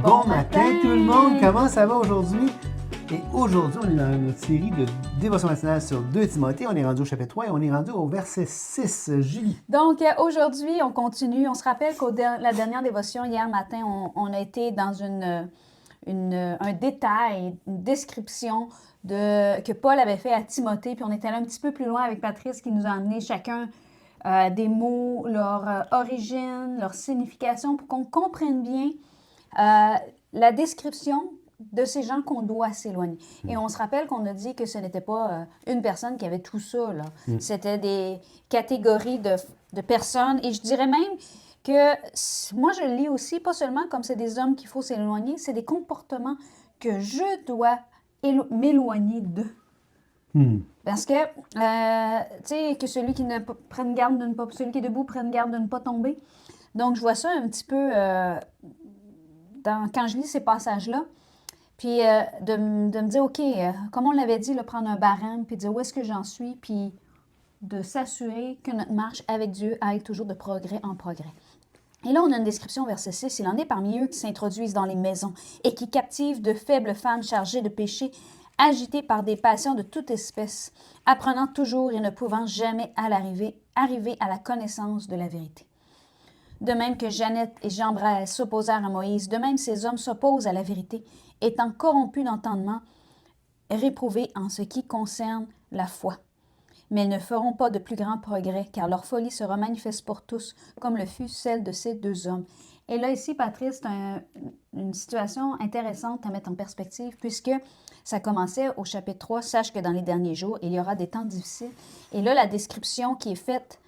Bon matin tout le monde, comment ça va aujourd'hui? Et aujourd'hui, on est dans notre série de dévotion matinale sur 2 Timothée. On est rendu au chapitre 3 et on est rendu au verset 6. Julie. Donc, aujourd'hui, on continue. On se rappelle la dernière dévotion, hier matin, on a été dans un détail, une description que Paul avait fait à Timothée. Puis on était allé un petit peu plus loin avec Patrice qui nous a amené chacun des mots, leur origine, leur signification pour qu'on comprenne bien la description de ces gens qu'on doit s'éloigner. Et on se rappelle qu'on a dit que ce n'était pas une personne qui avait tout ça, là. C'était des catégories de personnes. Et je dirais même que moi, je le lis aussi, pas seulement comme c'est des hommes qu'il faut s'éloigner, c'est des comportements que je dois m'éloigner d'eux. Parce que, tu sais, que celui qui ne prenne garde de ne pas... Celui qui est debout prenne garde de ne pas tomber. Donc, je vois ça un petit peu quand je lis ces passages-là. Puis de me dire, OK, comme on l'avait dit, là, prendre un barème, puis dire où est-ce que j'en suis, puis de s'assurer que notre marche avec Dieu aille toujours de progrès en progrès. Et là, on a une description, verset 6. Il en est parmi eux qui s'introduisent dans les maisons et qui captivent de faibles femmes chargées de péché, agitées par des passions de toute espèce, apprenant toujours et ne pouvant jamais arriver à la connaissance de la vérité. De même que Jeannette et Jambres s'opposèrent à Moïse, de même ces hommes s'opposent à la vérité, étant corrompus d'entendement, réprouvés en ce qui concerne la foi. Mais ils ne feront pas de plus grands progrès, car leur folie sera manifeste pour tous, comme le fut celle de ces deux hommes. Et là, ici, Patrice, c'est une situation intéressante à mettre en perspective, puisque ça commençait au chapitre 3, « Sache que dans les derniers jours, il y aura des temps difficiles. » Et là, la description qui est faite,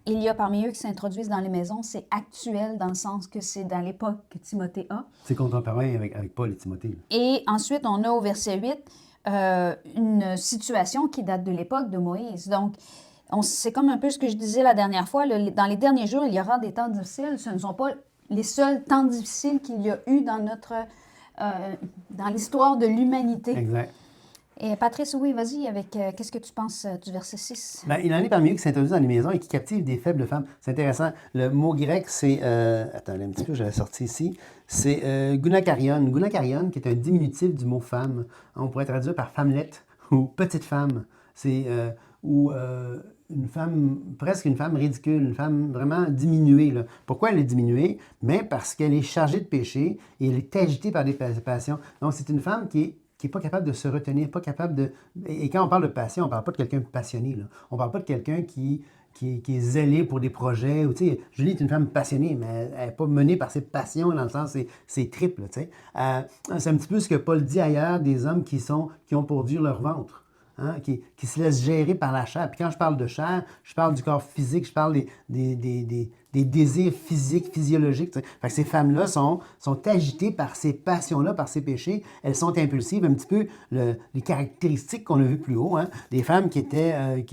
il y a parmi eux qui s'introduisent dans les maisons, c'est actuel dans le sens que c'est dans l'époque que Timothée a. C'est contemporain avec Paul et Timothée. Et ensuite, on a au verset 8 une situation qui date de l'époque de Moïse. Donc, c'est comme un peu ce que je disais la dernière fois. Dans les derniers jours, il y aura des temps difficiles. Ce ne sont pas les seuls temps difficiles qu'il y a eu dans l'histoire de l'humanité. Exact. Et Patrice, oui, vas-y, avec qu'est-ce que tu penses du verset 6? Ben, il en est parmi eux qui s'introduisent dans les maisons et qui captivent des faibles femmes. C'est intéressant. Le mot grec, c'est... attendez un petit peu, je l'ai sorti ici. C'est gunakarion. Gunakarion, qui est un diminutif du mot femme. On pourrait traduire par femmelette ou petite femme. C'est... une femme, presque une femme ridicule, une femme vraiment diminuée. Là. Pourquoi elle est diminuée? Mais parce qu'elle est chargée de péché et elle est agitée par des passions. Donc, c'est une femme qui n'est pas capable de se retenir, pas capable de... Et quand on parle de passion, on ne parle pas de quelqu'un de passionné. Là. On ne parle pas de quelqu'un qui est zélé pour des projets. Ou, Julie est une femme passionnée, mais elle n'est pas menée par ses passions, dans le sens, c'est triple. C'est un petit peu ce que Paul dit ailleurs des hommes qui ont pour Dieu leur ventre. Hein, qui se laissent gérer par la chair. Puis quand je parle de chair, je parle du corps physique, je parle des désirs physiques, physiologiques. Fait que ces femmes-là sont agitées par ces passions-là, par ces péchés. Elles sont impulsives, un petit peu les caractéristiques qu'on a vues plus haut. Hein, des femmes qui étaient,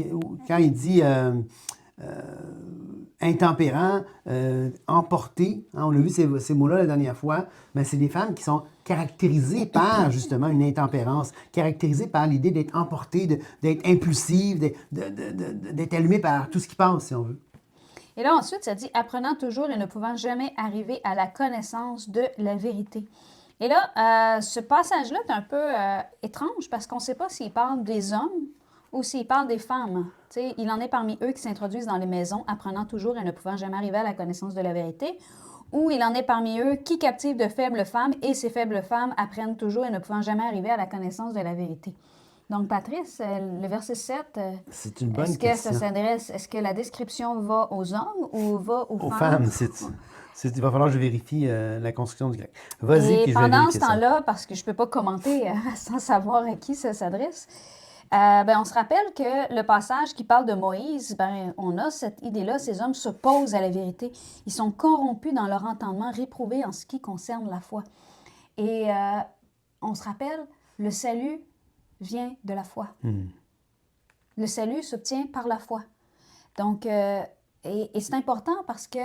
quand il dit... intempérants, emportés. Hein, on a vu ces mots-là la dernière fois. Mais c'est des femmes qui sont caractérisées par, justement, une intempérance, caractérisées par l'idée d'être emportées, d'être impulsives, d'être allumées par tout ce qui passe, si on veut. Et là, ensuite, ça dit « apprenant toujours et ne pouvant jamais arriver à la connaissance de la vérité ». Et là, ce passage-là est un peu étrange parce qu'on ne sait pas s'il parle des hommes ou s'il parle des femmes. T'sais, il en est parmi eux qui s'introduisent dans les maisons, apprenant toujours et ne pouvant jamais arriver à la connaissance de la vérité, ou il en est parmi eux qui captivent de faibles femmes, et ces faibles femmes apprennent toujours et ne pouvant jamais arriver à la connaissance de la vérité. Donc, Patrice, le verset 7, c'est une bonne question. Est-ce que la description va aux hommes ou va aux femmes? Il va falloir que je vérifie la construction du grec. Vas-y, puis je vais pendant ce temps-là, parce que je ne peux pas commenter sans savoir à qui ça s'adresse, on se rappelle que le passage qui parle de Moïse, on a cette idée-là, ces hommes s'opposent à la vérité. Ils sont corrompus dans leur entendement, réprouvés en ce qui concerne la foi. Et on se rappelle, le salut vient de la foi. Le salut s'obtient par la foi. Donc, et c'est important parce que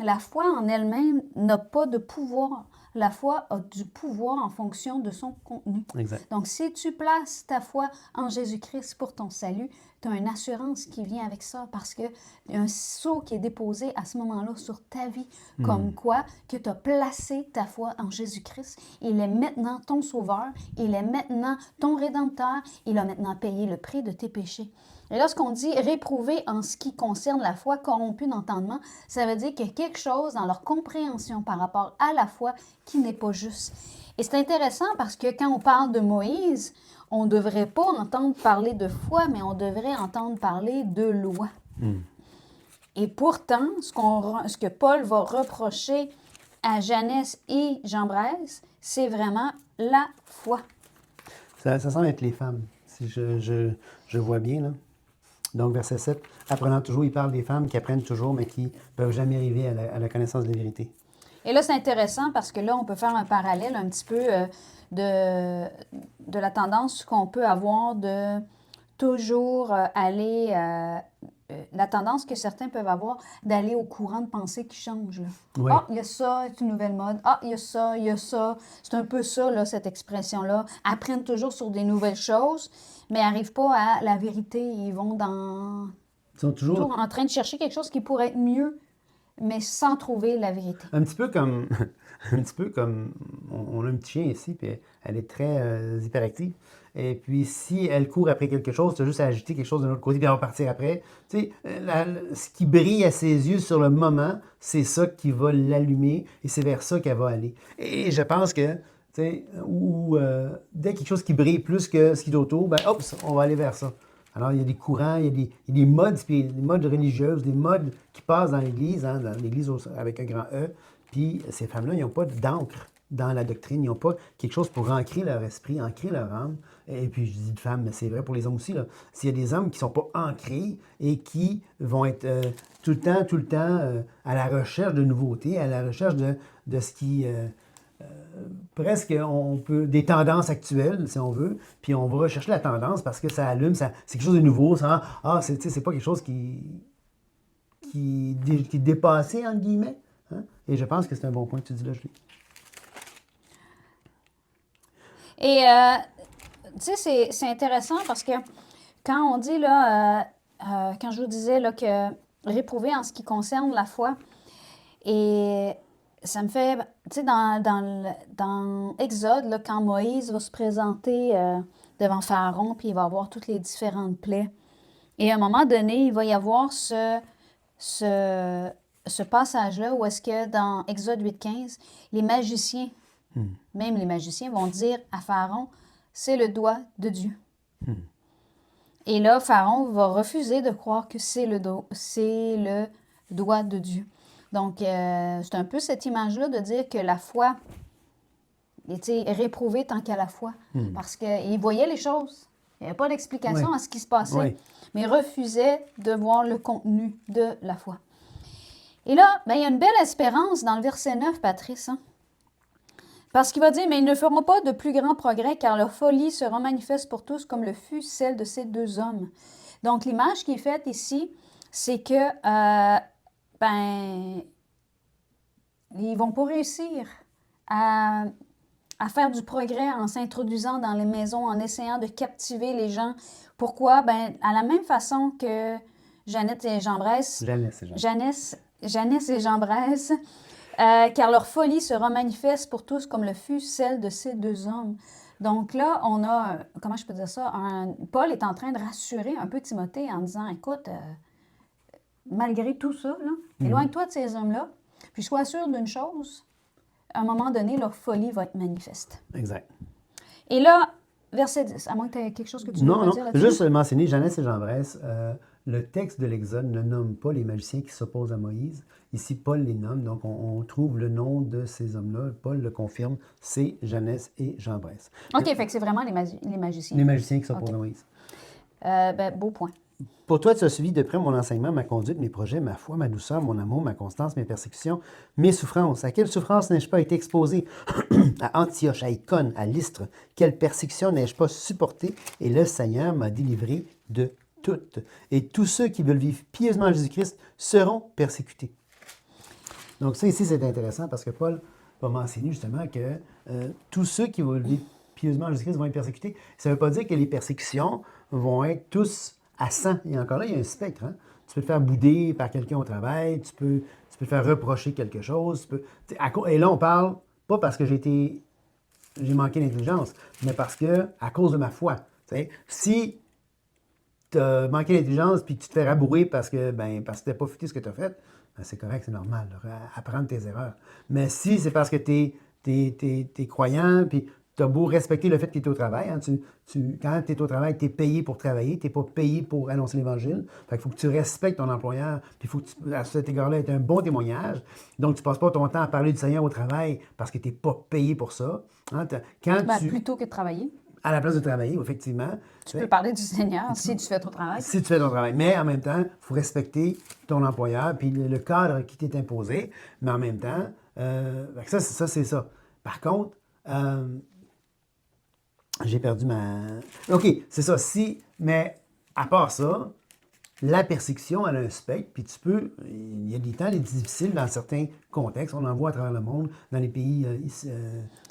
la foi en elle-même n'a pas de pouvoir la foi a du pouvoir en fonction de son contenu. Exact. Donc, si tu places ta foi en Jésus-Christ pour ton salut, tu as une assurance qui vient avec ça parce qu'il y a un sceau qui est déposé à ce moment-là sur ta vie, comme quoi que tu as placé ta foi en Jésus-Christ. Il est maintenant ton sauveur, il est maintenant ton rédempteur, il a maintenant payé le prix de tes péchés. Et lorsqu'on dit réprouvé en ce qui concerne la foi, corrompu d'entendement, ça veut dire qu'il y a quelque chose dans leur compréhension par rapport à la foi qui n'est pas juste. Et c'est intéressant parce que quand on parle de Moïse, on ne devrait pas entendre parler de foi, mais on devrait entendre parler de loi. Et pourtant, ce que Paul va reprocher à Jeannès et Jambres, c'est vraiment la foi. Ça semble être les femmes, si je vois bien, là. Donc, verset 7, apprenant toujours, il parle des femmes qui apprennent toujours, mais qui ne peuvent jamais arriver à la connaissance de la vérité. Et là, c'est intéressant parce que là, on peut faire un parallèle un petit peu de la tendance qu'on peut avoir de toujours aller... la tendance que certains peuvent avoir d'aller au courant de pensée qui change. Là. Oui. Ah, il y a ça, c'est une nouvelle mode. Ah, il y a ça, il y a ça. C'est un peu ça, là, cette expression-là. Apprennent toujours sur des nouvelles choses, mais n'arrivent pas à la vérité. Ils vont Ils sont toujours en train de chercher quelque chose qui pourrait être mieux, mais sans trouver la vérité. Un petit peu comme, on a un petit chien ici, puis elle est très hyperactive. Et puis, si elle court après quelque chose, tu as juste à agiter quelque chose de l'autre côté, puis elle va partir après. Tu sais, ce qui brille à ses yeux sur le moment, c'est ça qui va l'allumer, et c'est vers ça qu'elle va aller. Et je pense que, tu sais, dès quelque chose qui brille plus que ce qui est autour, ben, hop, on va aller vers ça. Alors, il y a des courants, il y a des modes, puis des modes religieuses, des modes qui passent dans l'Église, hein, dans l'Église avec un grand E. Puis ces femmes-là, ils n'ont pas d'encre dans la doctrine, ils n'ont pas quelque chose pour ancrer leur esprit, ancrer leur âme. Et puis, je dis de femmes, mais c'est vrai pour les hommes aussi, là. S'il y a des hommes qui ne sont pas ancrés et qui vont être tout le temps à la recherche de nouveautés, à la recherche de ce qui... presque, des tendances actuelles, si on veut, puis on va rechercher la tendance parce que ça allume, c'est quelque chose de nouveau, ça, c'est pas quelque chose qui est dépassé, entre guillemets. Hein? Et je pense que c'est un bon point que tu dis là, Julie. Et, tu sais, c'est intéressant parce que quand on dit, là, quand je vous disais là, que réprouver en ce qui concerne la foi, et ça me fait, tu sais, dans Exode, là, quand Moïse va se présenter devant Pharaon, puis il va avoir toutes les différentes plaies. Et à un moment donné, il va y avoir ce passage-là où est-ce que dans Exode 8.15, les magiciens, même les magiciens, vont dire à Pharaon, c'est le doigt de Dieu. Et là, Pharaon va refuser de croire que c'est le doigt de Dieu. Donc, c'est un peu cette image-là de dire que la foi était réprouvée tant qu'à la foi. Parce qu'il voyait les choses. Il n'y avait pas d'explication à ce qui se passait. Mais il refusait de voir le contenu de la foi. Et là, il y a une belle espérance dans le verset 9, Patrice. Hein? Parce qu'il va dire, mais ils ne feront pas de plus grands progrès, car leur folie sera manifeste pour tous, comme le fut celle de ces deux hommes. Donc, l'image qui est faite ici, c'est que, ils vont pas réussir à faire du progrès en s'introduisant dans les maisons, en essayant de captiver les gens. Pourquoi? À la même façon que Jeannette et Jambres, car leur folie sera manifeste pour tous comme le fut celle de ces deux hommes. Donc là, on a, comment je peux dire ça, Paul est en train de rassurer un peu Timothée en disant, écoute, malgré tout ça, là, éloigne-toi de ces hommes-là, puis sois sûr d'une chose, à un moment donné, leur folie va être manifeste. Exact. Et là, verset 10, à moins que tu aies quelque chose que tu veux dire là-dessus. Juste mentionner, Jeannette et Jambres, le texte de l'Exode ne nomme pas les magiciens qui s'opposent à Moïse. Ici, Paul les nomme, donc on trouve le nom de ces hommes-là. Paul le confirme, c'est Jeannette et Jambres. OK, fait que c'est vraiment les magiciens. Les magiciens qui s'opposent à Moïse. Beau point. Pour toi, tu as suivi de près mon enseignement, ma conduite, mes projets, ma foi, ma douceur, mon amour, ma constance, mes persécutions, mes souffrances. À quelle souffrance n'ai-je pas été exposé? À Antioche, à Icône, à Lystre. Quelle persécution n'ai-je pas supporté? Et le Seigneur m'a délivré de toutes. Et tous ceux qui veulent vivre pieusement en Jésus-Christ seront persécutés. Donc ça ici, c'est intéressant parce que Paul, va mentionner justement que tous ceux qui vont vivre pieusement en Jésus-Christ vont être persécutés. Ça ne veut pas dire que les persécutions vont être tous à 100. Et encore là, il y a un spectre. Hein? Tu peux te faire bouder par quelqu'un au travail, tu peux te faire reprocher quelque chose. Et là, on parle pas parce que j'ai manqué d'intelligence, mais parce que à cause de ma foi. T'sais, si tu as manqué d'intelligence puis que tu te fais rabourer parce que tu n'as pas foutu ce que tu as fait, ben c'est correct, c'est normal. Là, apprendre tes erreurs. Mais si c'est parce que tu es croyant puis tu as beau respecter le fait que tu es au travail, hein, quand tu es au travail, tu es payé pour travailler, tu n'es pas payé pour annoncer l'Évangile. Fait qu'il faut que tu respectes ton employeur, puis il faut que à cet égard-là, être un bon témoignage. Donc, tu ne passes pas ton temps à parler du Seigneur au travail parce que tu n'es pas payé pour ça. Hein, Plutôt que de travailler. À la place de travailler, effectivement. Tu peux parler du Seigneur si tu fais ton travail. Si tu fais ton travail. Mais en même temps, il faut respecter ton employeur puis le cadre qui t'est imposé. Mais en même temps, ça, c'est ça. Par contre, j'ai perdu ma... OK, c'est ça. Mais à part ça, la persécution, elle a un spectre, puis il y a des temps difficiles dans certains contextes. On en voit à travers le monde, dans les pays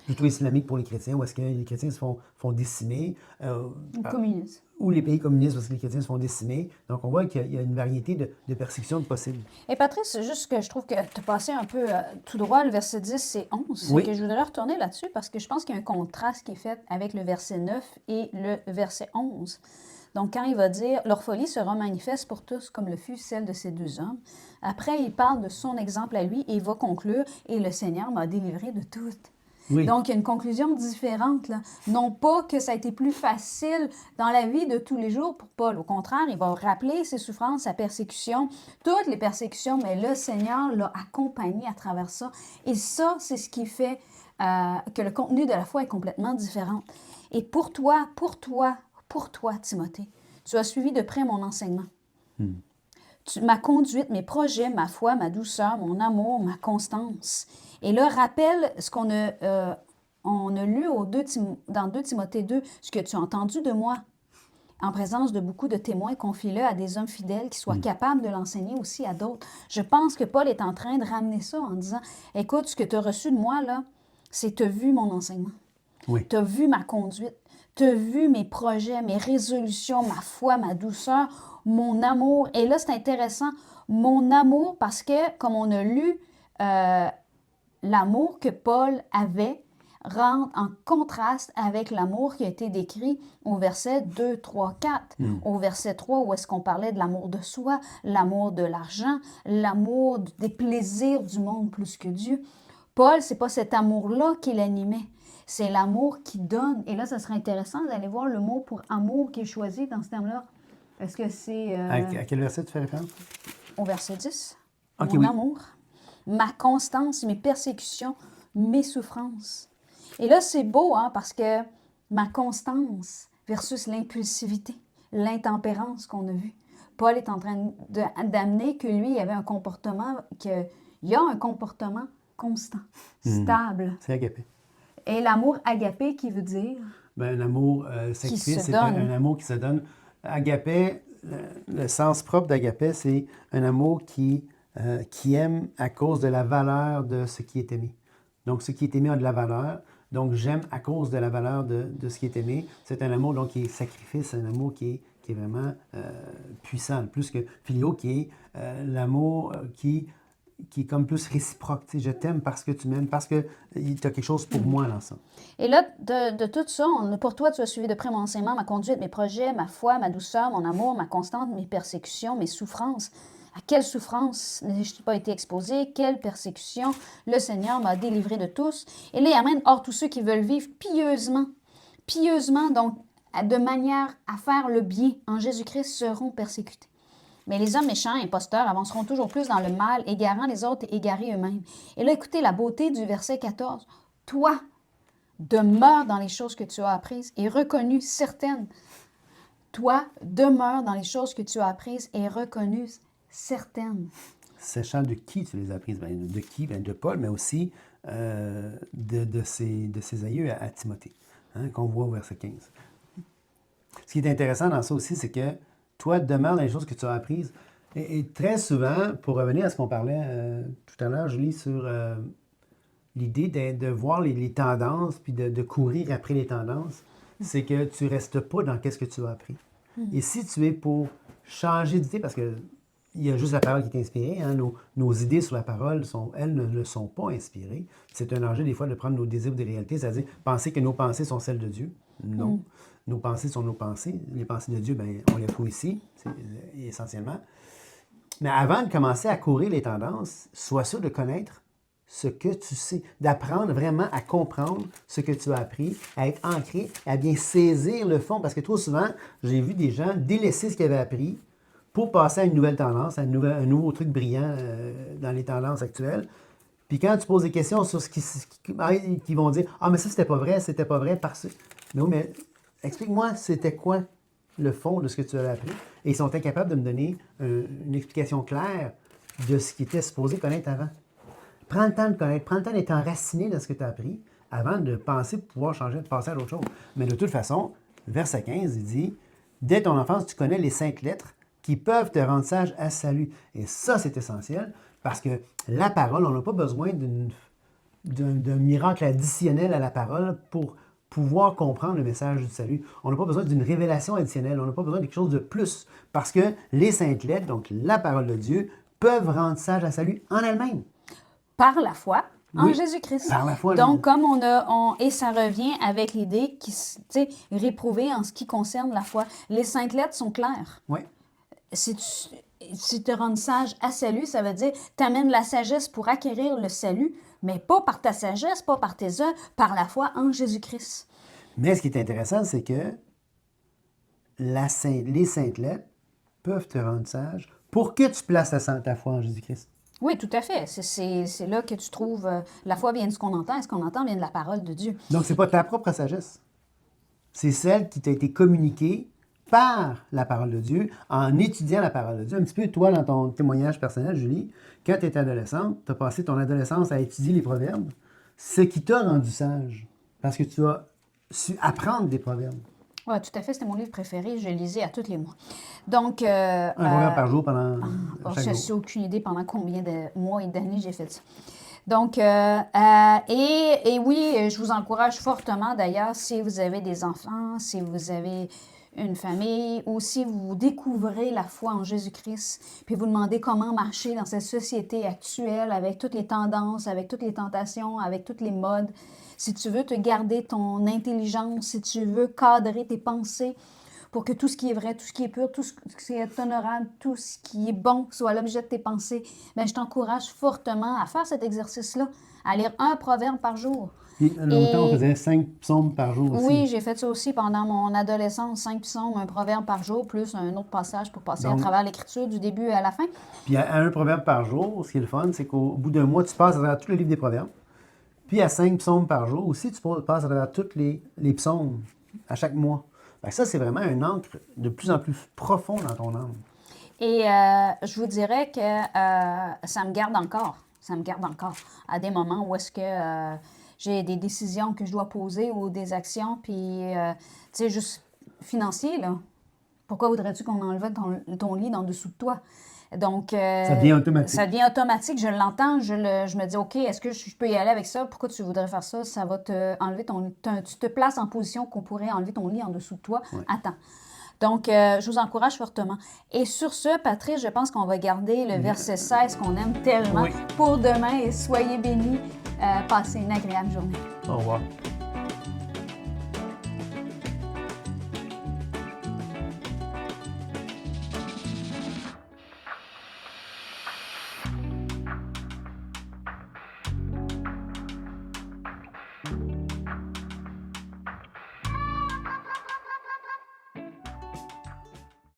plutôt islamiques pour les chrétiens, où est-ce que les chrétiens se font décimer. Ou communistes. Ou les pays communistes, parce que les chrétiens se font décimer. Donc, on voit qu'il y a une variété de persécutions possibles. Et Patrice, c'est juste que je trouve que tu as passé un peu tout droit le verset 10 et 11. Oui. Que je voudrais retourner là-dessus parce que je pense qu'il y a un contraste qui est fait avec le verset 9 et le verset 11. Donc, quand il va dire « Leur folie sera manifeste pour tous, comme le fut celle de ces deux hommes », après, il parle de son exemple à lui et il va conclure « Et le Seigneur m'a délivré de toutes ». Oui. Donc, il y a une conclusion différente, là. Non pas que ça a été plus facile dans la vie de tous les jours pour Paul. Au contraire, il va rappeler ses souffrances, sa persécution, toutes les persécutions, mais le Seigneur l'a accompagné à travers ça. Et ça, c'est ce qui fait que le contenu de la foi est complètement différent. Et pour toi, Timothée, tu as suivi de près mon enseignement. Ma conduite, mes projets, ma foi, ma douceur, mon amour, ma constance. Et là, rappelle ce qu'on a lu dans 2 Timothée 2, ce que tu as entendu de moi. En présence de beaucoup de témoins, confie-le à des hommes fidèles qui soient capables de l'enseigner aussi à d'autres. Je pense que Paul est en train de ramener ça en disant, écoute, ce que tu as reçu de moi, là, c'est tu as vu mon enseignement. Oui. Tu as vu ma conduite. Tu as vu mes projets, mes résolutions, ma foi, ma douceur, mon amour. Et là, c'est intéressant. Mon amour, parce que, comme on a lu, l'amour que Paul avait rentre en contraste avec l'amour qui a été décrit au verset 2, 3, 4. Au verset 3, où est-ce qu'on parlait de l'amour de soi, l'amour de l'argent, l'amour des plaisirs du monde plus que Dieu. Paul, c'est pas cet amour-là qui l'animait. C'est l'amour qui donne. Et là, ça serait intéressant d'aller voir le mot pour amour qui est choisi dans ce terme-là. Est-ce que c'est... À quel verset tu fais référence? Au verset 10. Ok, mon oui. amour, ma constance, mes persécutions, mes souffrances. Et là, c'est beau, hein, parce que ma constance versus l'impulsivité, l'intempérance qu'on a vue. Paul est en train d'amener que lui, il avait un comportement, qu'il y a un comportement constant, stable. C'est agapé. Et l'amour agapé, qui veut dire? Un amour sacrifice, c'est un amour qui se donne. Agapé, le sens propre d'agapé, c'est un amour qui aime à cause de la valeur de ce qui est aimé. Donc, ce qui est aimé a de la valeur. Donc, j'aime à cause de la valeur de ce qui est aimé. C'est un amour donc, qui est sacrifice, un amour qui est vraiment puissant. Plus que philéo, qui est l'amour qui est comme plus réciproque. Tu sais, je t'aime parce que tu m'aimes, parce que tu as quelque chose pour moi dans ça. Et là, de tout ça, pour toi, tu as suivi de près mon enseignement, ma conduite, mes projets, ma foi, ma douceur, mon amour, ma constance, mes persécutions, mes souffrances. À quelle souffrance n'ai-je pas été exposé? Quelle persécution? Le Seigneur m'a délivré de tous. Et là, il amène hors tous ceux qui veulent vivre pieusement, donc de manière à faire le bien en Jésus-Christ, seront persécutés. Mais les hommes méchants, imposteurs, avanceront toujours plus dans le mal, égarant les autres et égarés eux-mêmes. Et là, écoutez la beauté du verset 14. Toi, demeure dans les choses que tu as apprises et reconnues certaines. Toi, demeure dans les choses que tu as apprises et reconnues certaines. Sachant de qui tu les as apprises? De qui? De Paul, mais aussi de ses aïeux à Timothée, hein, qu'on voit au verset 15. Ce qui est intéressant dans ça aussi, c'est que toi, demeure dans les choses que tu as apprises. Et très souvent, pour revenir à ce qu'on parlait tout à l'heure, Julie, sur l'idée de voir les tendances puis de courir après les tendances, c'est que tu ne restes pas dans qu'est-ce que tu as appris. Et si tu es pour changer d'idée, parce que il y a juste la parole qui est inspirée, hein, nos idées sur la parole, elles ne le sont pas inspirées. C'est un danger des fois de prendre nos désirs des réalités, c'est-à-dire penser que nos pensées sont celles de Dieu. Non. Nos pensées sont nos pensées. Les pensées de Dieu, ben, on les trouve ici, essentiellement. Mais avant de commencer à courir les tendances, sois sûr de connaître ce que tu sais, d'apprendre vraiment à comprendre ce que tu as appris, à être ancré, à bien saisir le fond. Parce que trop souvent, j'ai vu des gens délaisser ce qu'ils avaient appris pour passer à une nouvelle tendance, à un nouveau truc brillant dans les tendances actuelles. Puis quand tu poses des questions sur ce qui vont dire « Ah, mais ça, c'était pas vrai, parce que... » Non, mais explique-moi, c'était quoi le fond de ce que tu avais appris? Et ils sont incapables de me donner une explication claire de ce qu'ils étaient supposés connaître avant. Prends le temps de connaître, prends le temps d'être enraciné dans ce que tu as appris avant de penser pouvoir changer, de passer à d'autres choses. Mais de toute façon, verset 15, il dit « Dès ton enfance, tu connais les 5 lettres qui peuvent te rendre sage à salut. » Et ça, c'est essentiel parce que la parole, on n'a pas besoin d'un miracle additionnel à la parole pour pouvoir comprendre le message du salut. On n'a pas besoin d'une révélation additionnelle, on n'a pas besoin de quelque chose de plus parce que les 5 lettres, donc la parole de Dieu, peuvent rendre sage à salut en elles-mêmes. Par la foi en Jésus-Christ. Par la foi. Donc, comme et ça revient avec l'idée qui, tu sais, réprouvée en ce qui concerne la foi. Les 5 lettres sont claires. Oui. Si te rendre sage à salut, ça veut dire t'amènes la sagesse pour acquérir le salut, mais pas par ta sagesse, pas par tes œuvres, par la foi en Jésus-Christ. Mais ce qui est intéressant, c'est que les 5 lettres peuvent te rendre sage pour que tu places ta foi en Jésus-Christ. Oui, tout à fait. C'est là que tu trouves... la foi vient de ce qu'on entend, et ce qu'on entend vient de la parole de Dieu. Donc, c'est pas ta propre sagesse. C'est celle qui t'a été communiquée par la parole de Dieu, en étudiant la parole de Dieu. Un petit peu, toi, dans ton témoignage personnel, Julie, quand tu étais adolescente, tu as passé ton adolescence à étudier les proverbes, ce qui t'a rendu sage, parce que tu as su apprendre des proverbes. Oui, tout à fait. C'était mon livre préféré. Je le lisais à tous les mois. Donc... un proverbe par jour pendant chaque je jour. n'ai aucune idée pendant combien de mois et d'années j'ai fait ça. Donc, oui, je vous encourage fortement d'ailleurs, si vous avez des enfants, si vous avez une famille, ou si vous découvrez la foi en Jésus-Christ, puis vous demandez comment marcher dans cette société actuelle avec toutes les tendances, avec toutes les tentations, avec toutes les modes, si tu veux te garder ton intelligence, si tu veux cadrer tes pensées pour que tout ce qui est vrai, tout ce qui est pur, tout ce qui est honorable, tout ce qui est bon soit l'objet de tes pensées, bien, je t'encourage fortement à faire cet exercice-là, à lire un proverbe par jour. Puis, longtemps, on faisait 5 psaumes par jour aussi. Oui, j'ai fait ça aussi pendant mon adolescence, 5 psaumes, un proverbe par jour, plus un autre passage pour passer à travers l'écriture du début à la fin. Puis à un proverbe par jour, ce qui est le fun, c'est qu'au bout d'un mois, tu passes à travers tout le livre des proverbes. Puis à 5 psaumes par jour aussi, tu passes à travers tous les psaumes à chaque mois. Fait que ça, c'est vraiment un ancre de plus en plus profond dans ton âme. Et je vous dirais que ça me garde encore. Ça me garde encore à des moments où est-ce que j'ai des décisions que je dois poser ou des actions, puis, tu sais, juste financier, là. Pourquoi voudrais-tu qu'on enlève ton lit en dessous de toi? Donc, ça devient automatique. Ça devient automatique. Je l'entends. Je me dis, OK, est-ce que je peux y aller avec ça? Pourquoi tu voudrais faire ça? Ça va te enlever tu te places en position qu'on pourrait enlever ton lit en dessous de toi. Ouais. Attends. Donc, je vous encourage fortement. Et sur ce, Patrice, je pense qu'on va garder le verset 16 qu'on aime tellement pour demain. Et soyez bénis. Passez une agréable journée. Au revoir.